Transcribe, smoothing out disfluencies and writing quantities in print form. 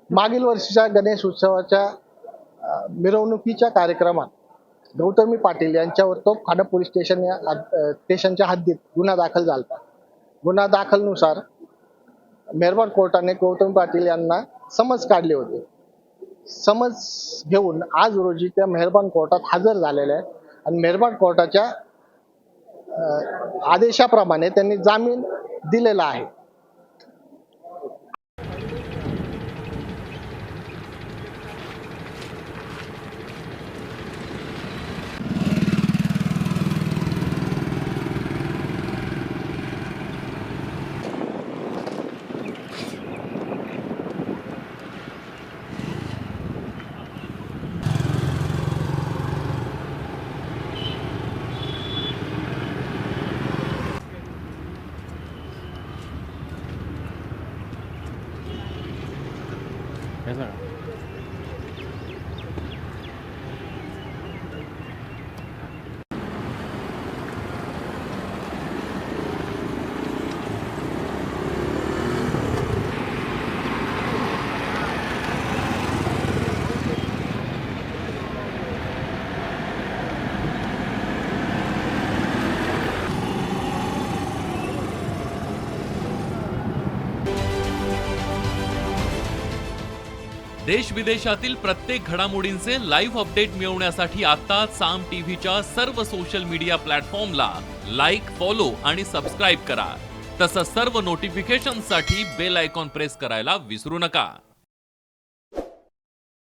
मागील वर्षीच्या गणेश उत्सवाच्या मिरवणुकीच्या कार्यक्रमात गौतमी पाटील यांच्यावर तोफखाना पोलीस स्टेशनच्या हद्दीत गुन्हा दाखल झाला. गुन्हा दाखलनुसार मेहरबान कोर्टाने गौतमी पाटील यांना समन्स काढले होते. समन्स घेऊन आज रोजी त्या मेहरबान कोर्टात हजर झालेल्या आहेत आणि मेहरबान कोर्टाच्या आदेशाप्रमाणे त्यांनी जामीन दिलेला आहे. देश विदेशातील प्रत्येक घडामोडींचे लाईव्ह अपडेट मिळवण्यासाठी आता साम टीव्हीच्या सर्व सोशल मीडिया प्लॅटफॉर्मला लाईक, फॉलो आणि सबस्क्राईब करा. तसंच सर्व नोटिफिकेशनसाठी बेल आयकॉन प्रेस करायला विसरू नका.